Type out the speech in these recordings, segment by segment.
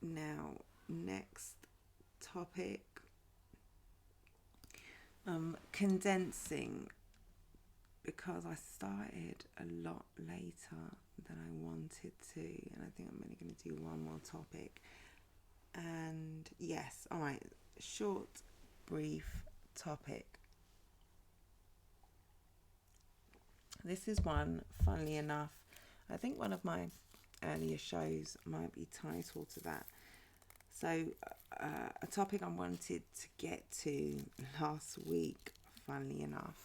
Now, next topic, condensing, because I started a lot later than I wanted to, and I think I'm only going to do one more topic. And yes, all right, short, brief topic. This is one, funnily enough, I think one of my earlier shows might be titled to that. So, a topic I wanted to get to last week, funnily enough.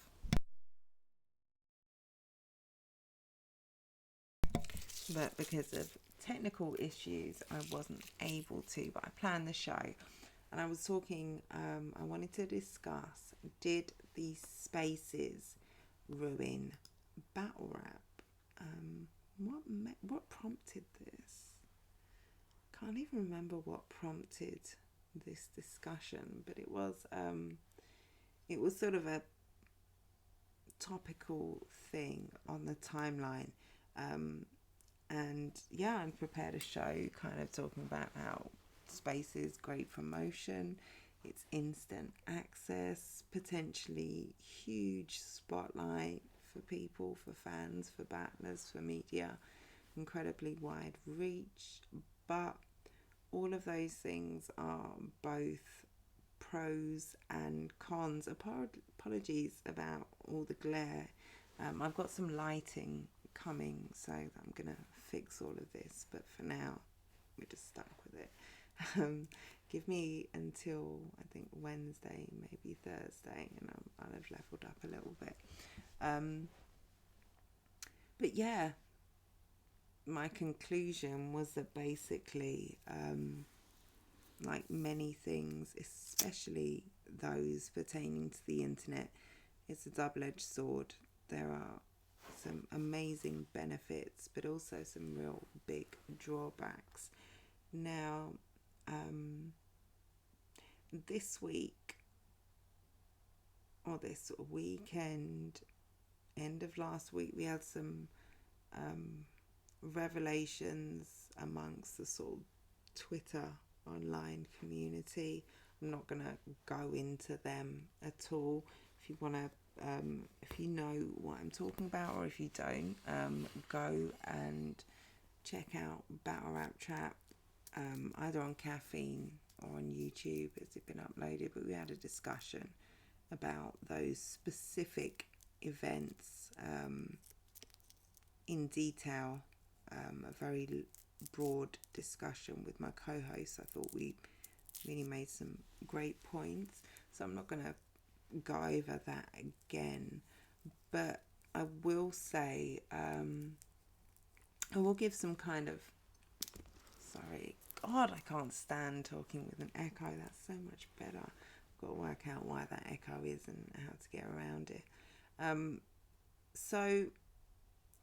But because of technical issues, I wasn't able to. But I planned the show, and I was talking. I wanted to discuss: did these spaces ruin battle rap? What prompted this? Can't even remember what prompted this discussion, but it was sort of a topical thing on the timeline. And yeah, I prepared a show kind of talking about how space is great for motion, it's instant access, potentially huge spotlight for people, for fans, for battlers, for media, incredibly wide reach. But all of those things are both pros and cons. Apologies about all the glare. I've got some lighting coming, so I'm gonna fix all of this, but for now we're just stuck with it. Give me until I think Wednesday, maybe Thursday, and I'll have leveled up a little bit. But yeah, my conclusion was that basically, like many things, especially those pertaining to the internet, it's a double-edged sword. There are some amazing benefits, but also some real big drawbacks. Now, this week, or this weekend, end of last week, we had some revelations amongst the sort of Twitter online community. I'm not going to go into them at all. If you want to, if you know what I'm talking about, or if you don't, go and check out Battle Rap Trap, either on Caffeine or on YouTube. Has it been uploaded? But we had a discussion about those specific events in detail, a very broad discussion with my co-host. I thought we really made some great points, so I'm not going to go over that again, but I will say, I will give some kind of, sorry, God, I can't stand talking with an echo. That's so much better. I've got to work out why that echo is and how to get around it. So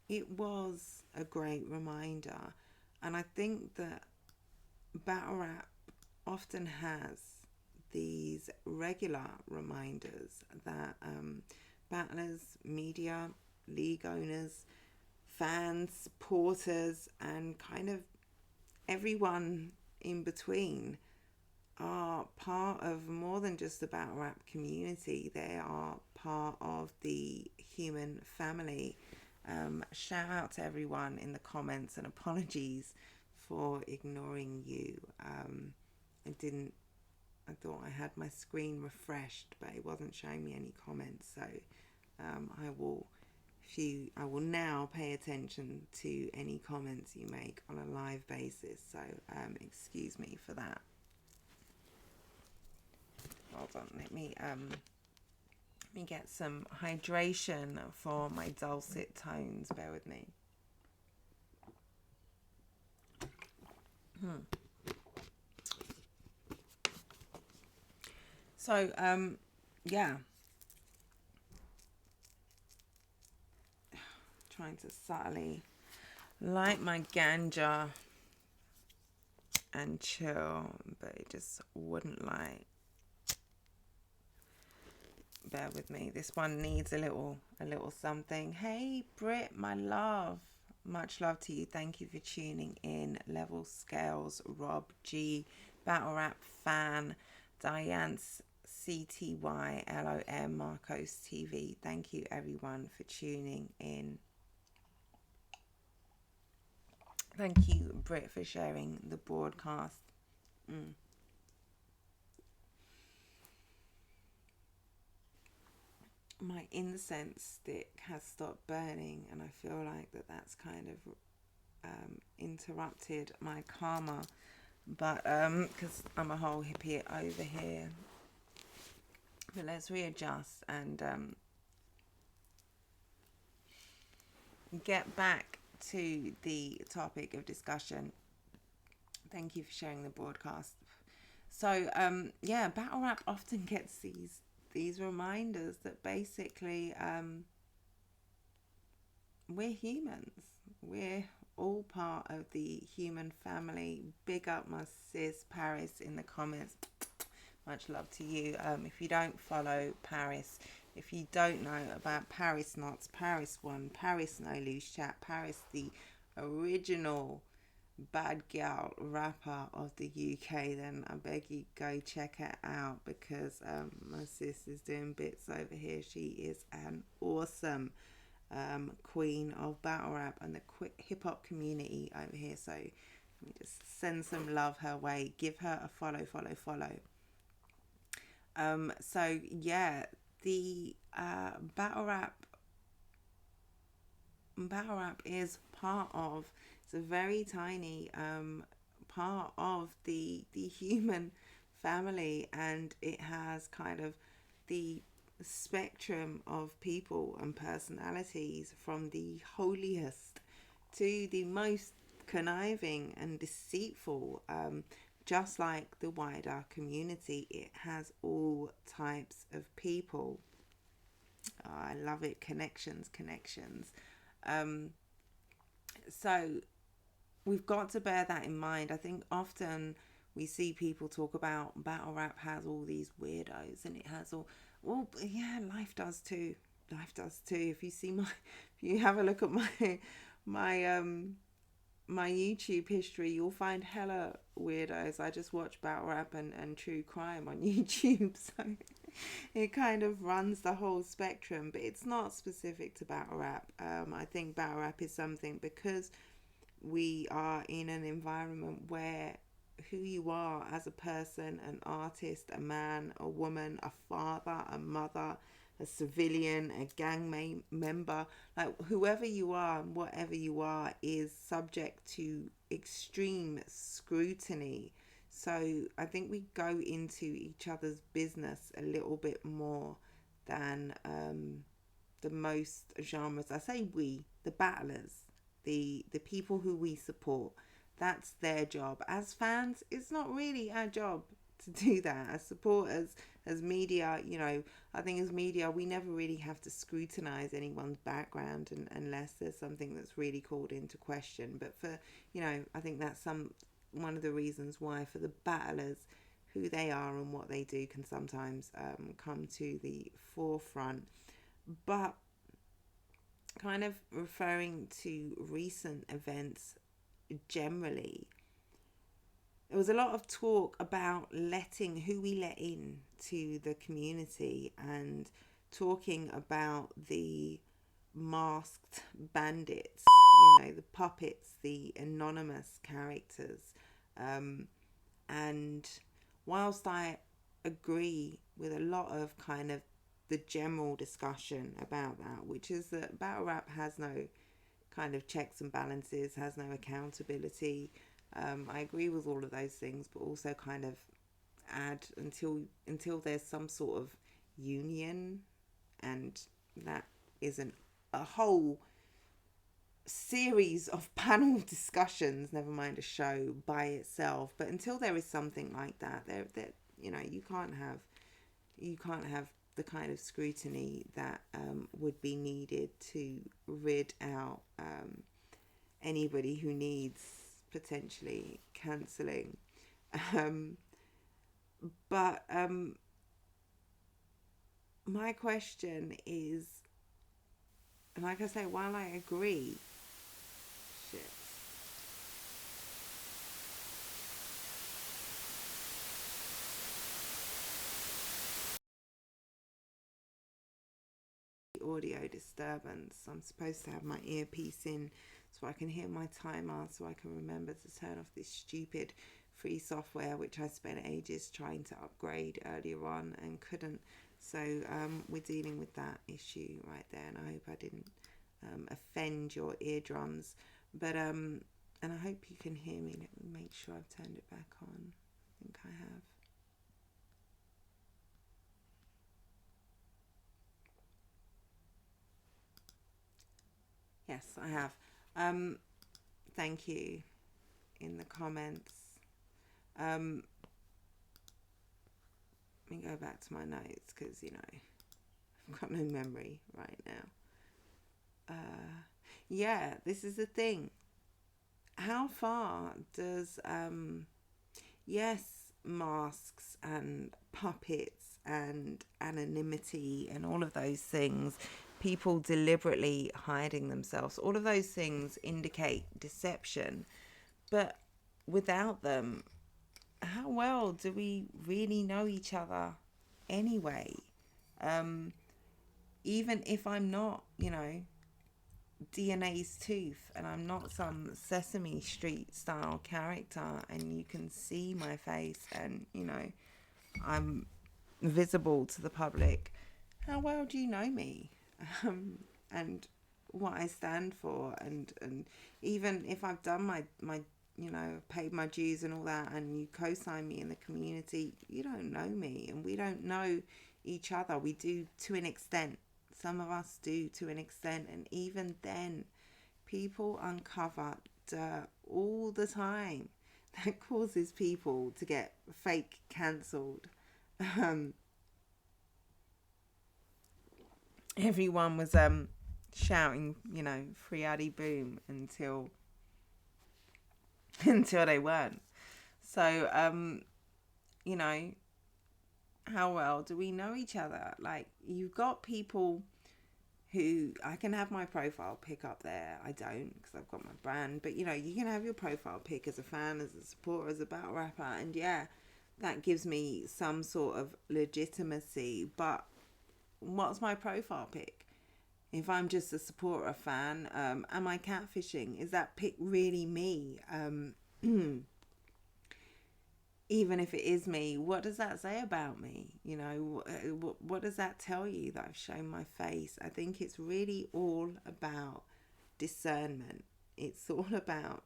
it was a great reminder, and I think that battle rap often has these regular reminders that battlers, media, league owners, fans, supporters, and kind of everyone in between are part of more than just the battle rap community. They are part of the human family. Shout out to everyone in the comments, and apologies for ignoring you. I thought I had my screen refreshed, but it wasn't showing me any comments. So I will now pay attention to any comments you make on a live basis. So excuse me for that. Hold on, let me get some hydration for my dulcet tones. Bear with me. So, yeah. Trying to subtly light my ganja and chill, but it just wouldn't light. Bear with me. This one needs a little something. Hey, Britt, my love. Much love to you. Thank you for tuning in. Level Scales, Rob G, Battle Rap Fan, Diane CTYLOM, Marcos TV. Thank you everyone for tuning in. Thank you, Britt, for sharing the broadcast. My incense stick has stopped burning, and I feel like that's kind of interrupted my karma. But because I'm a whole hippie over here. But let's readjust and get back to the topic of discussion. Thank you for sharing the broadcast. So yeah, battle rap often gets these reminders that basically we're humans. We're all part of the human family. Big up my sis Paris in the comments. Much love to you. If you don't follow Paris, if you don't know about Paris Knots, Paris One, Paris No Loose Chat, Paris the original bad girl rapper of the UK, then I beg you go check her out, because my sis is doing bits over here. She is an awesome queen of battle rap and the hip hop community over here. So let me just send some love her way. Give her a follow. So yeah, the battle rap is part of, it's a very tiny part of the human family, and it has kind of the spectrum of people and personalities, from the holiest to the most conniving and deceitful. Just like the wider community, it has all types of people. Oh, I love it. Connections. So we've got to bear that in mind. I think often we see people talk about battle rap has all these weirdos, and it has all, well, yeah, life does too. If you have a look at my YouTube history, you'll find hella weirdos. I just watch battle rap and true crime on YouTube, so it kind of runs the whole spectrum, but it's not specific to battle rap. I think battle rap is something, because we are in an environment where who you are as a person, an artist, a man, a woman, a father, a mother, a civilian, a gang member, like whoever you are and whatever you are, is subject to extreme scrutiny. So I think we go into each other's business a little bit more than the most genres. I say we, the battlers, the people who we support. That's their job. As fans, it's not really our job to do that. As supporters, as media, I think as media, we never really have to scrutinize anyone's background unless there's something that's really called into question. But for, I think that's one of the reasons why, for the battlers, who they are and what they do can sometimes come to the forefront. But kind of referring to recent events generally, there was a lot of talk about who we let in to the community, and talking about the masked bandits, the puppets, the anonymous characters. And whilst I agree with a lot of kind of the general discussion about that, which is that battle rap has no kind of checks and balances, has no accountability. I agree with all of those things, but also kind of add until there's some sort of union, and that isn't a whole series of panel discussions, never mind a show by itself. But until there is something like that, there you can't have the kind of scrutiny that would be needed to rid out anybody who needs potentially cancelling. But my question is, like I say, while I agree audio disturbance. I'm supposed to have my earpiece in so I can hear my timer, so I can remember to turn off this stupid free software which I spent ages trying to upgrade earlier on and couldn't. So we're dealing with that issue right there, and I hope I didn't offend your eardrums. But and I hope you can hear me. Let me make sure I've turned it back on. I think I have. Yes, I have. Thank you in the comments. Let me go back to my notes because, I've got no memory right now. Yeah, this is the thing. How far does, yes, masks and puppets and anonymity and all of those things, people deliberately hiding themselves, all of those things indicate deception. But without them, how well do we really know each other anyway? Even if I'm not, DNA's tooth and I'm not some Sesame Street style character and you can see my face and, I'm visible to the public, how well do you know me? And what I stand for, and even if I've done my paid my dues and all that, and you co-sign me in the community, you don't know me, and we don't know each other. We do to an extent. Some of us do to an extent, and even then, people uncover dirt all the time that causes people to get fake cancelled. Everyone was shouting, free Addy Boom until they weren't. So how well do we know each other? Like, you've got people who, I can have my profile pic up there. I don't, because I've got my brand, but you can have your profile pic as a fan, as a supporter, as a battle rapper, and yeah, that gives me some sort of legitimacy. But what's my profile pic? If I'm just a supporter, a fan, am I catfishing? Is that pic really me? Even if it is me, what does that say about me? What does that tell you, that I've shown my face? I think it's really all about discernment. It's all about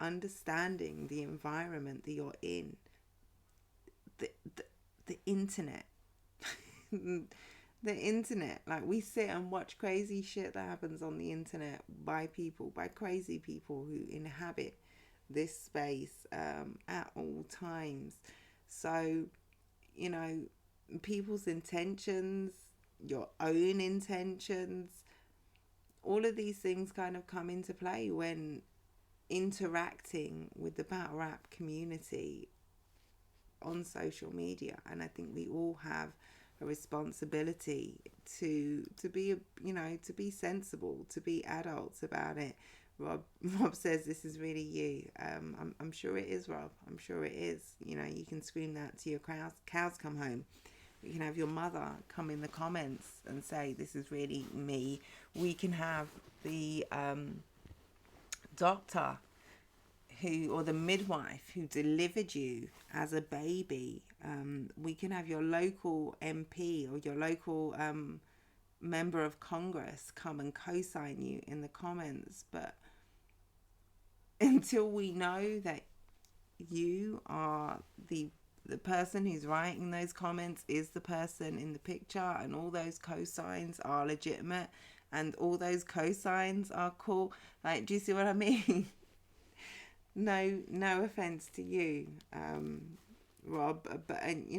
understanding the environment that you're in. The internet. The internet, like, we sit and watch crazy shit that happens on the internet by crazy people who inhabit this space at all times. So people's intentions, your own intentions, all of these things kind of come into play when interacting with the battle rap community on social media. And I think we all have a responsibility to be to be sensible, to be adults about it. Rob says this is really you. I'm sure it is, Rob. I'm sure it is. You can scream that to your cows come home. You can have your mother come in the comments and say this is really me. We can have the doctor or the midwife who delivered you as a baby. We can have your local MP or your local member of Congress come and co-sign you in the comments. But until we know that you are the person who's writing those comments is the person in the picture, and all those cosigns are legitimate and all those cosigns are cool, like, do you see what I mean? No offense to you, Rob, but you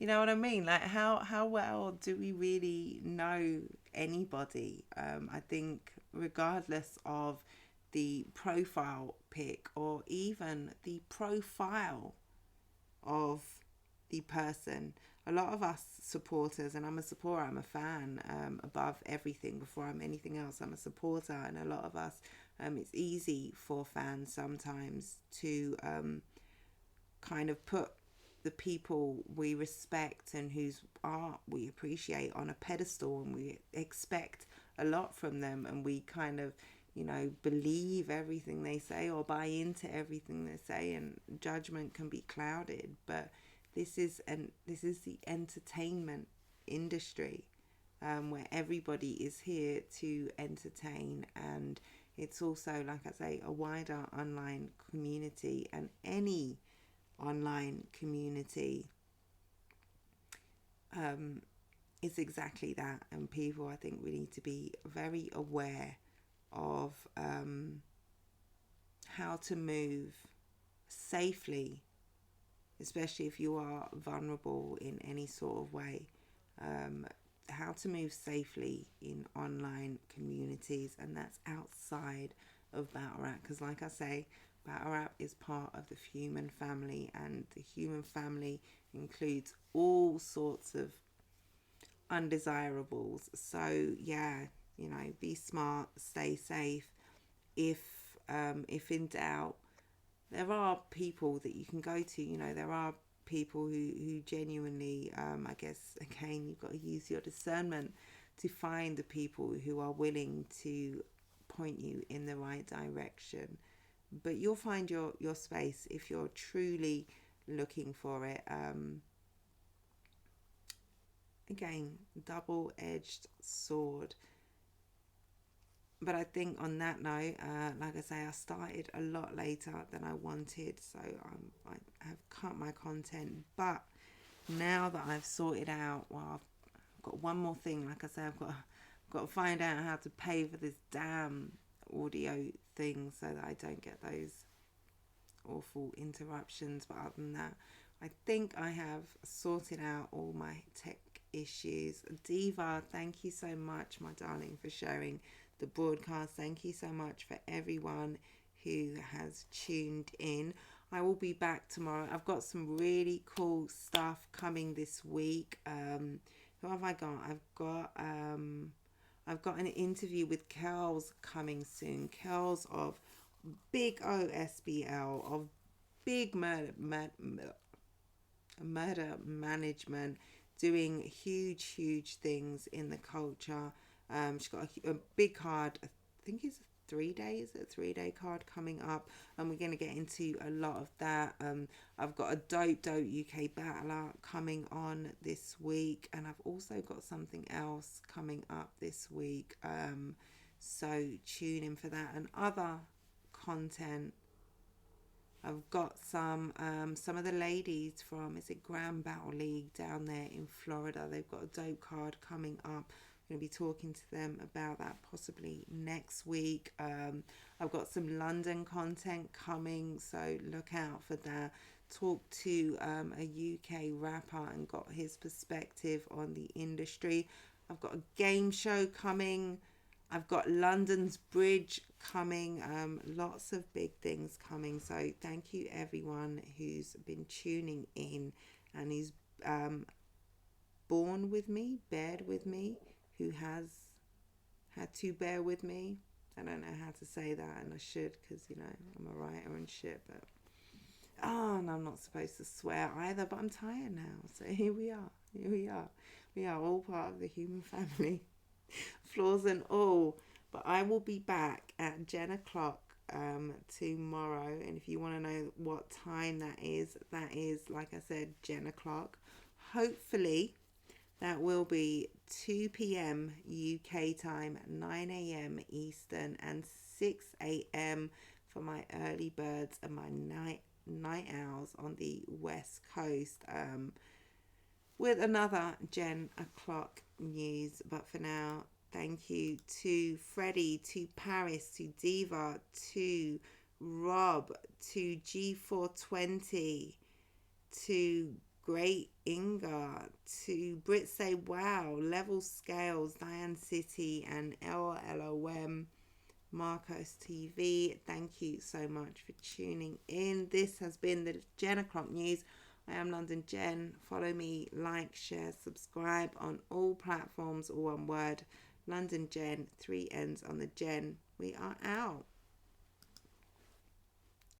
know what I mean? Like, how well do we really know anybody? I think regardless of the profile pic or even the profile of the person, a lot of us supporters, and I'm a supporter, I'm a fan, above everything, before I'm anything else, I'm a supporter, and a lot of us, it's easy for fans sometimes to kind of put the people we respect and whose art we appreciate on a pedestal, and we expect a lot from them, and we kind of, you know, believe everything they say or buy into everything they say, and judgment can be clouded. But this is the entertainment industry, where everybody is here to entertain, and it's also, like I say, a wider online community, and any online community is exactly that. And people, I think we need to be very aware of how to move safely, especially if you are vulnerable in any sort of way, how to move safely in online communities, and that's outside of battle rap. Because like I say, battle rap is part of the human family, and the human family includes all sorts of undesirables. So yeah, you know, be smart, stay safe. If in doubt, there are people that you can go to. You know, there are people who genuinely, I guess, again, you've got to use your discernment to find the people who are willing to point you in the right direction. But you'll find your space if you're truly looking for it. Again, double-edged sword. But I think on that note, like I say, I started a lot later than I wanted, so I have cut my content. But now that I've sorted out, well, I've got one more thing. Like I say, I've got to find out how to pay for this damn audio thing so that I don't get those awful interruptions. But other than that, I think I have sorted out all my tech issues. Diva, thank you so much, my darling, for sharing the broadcast. Thank you so much for everyone who has tuned in. I will be back tomorrow. I've got some really cool stuff coming this week. Who have I got? I've got an interview with Kells coming soon. Kells of big OSBL, of big murder management, doing huge things in the culture. She's got a big card. I think it's 3 days, a 3-day card coming up, and we're going to get into a lot of that. I've got a dope UK battler coming on this week, and I've also got something else coming up this week. So tune in for that and other content. I've got some of the ladies from, is it Grand Battle League down there in Florida. They've got a dope card coming up. I'm going to be talking to them about that possibly next week. I've got some London content coming, so look out for that. Talked to a UK rapper and got his perspective on the industry. I've got a game show coming. I've got London's Bridge coming. Lots of big things coming. So thank you everyone who's been tuning in and who's bared with me, who has had to bear with me. I don't know how to say that, and I should, because, you know, I'm a writer and shit, but and I'm not supposed to swear either, but I'm tired now. So here we are. We are all part of the human family. Flaws and all. But I will be back at 10 o'clock tomorrow, and if you want to know what time that is, like I said, 10 o'clock. Hopefully that will be 2 p.m. UK time, 9 a.m. Eastern, and 6 a.m. for my early birds and my night owls on the West Coast, with another 10 o'clock news. But for now, thank you to Freddie, to Paris, to Diva, to Rob, to G420, to Great Inga, to Brit Say Wow, Level Scales, Diane City, and LLOM, Marcos TV. Thank you so much for tuning in. This has been the 10 o'clock news. I am LondonJennn. Follow me, like, share, subscribe on all platforms, all one word. LondonJennn, 3 N's on the Jen. We are out.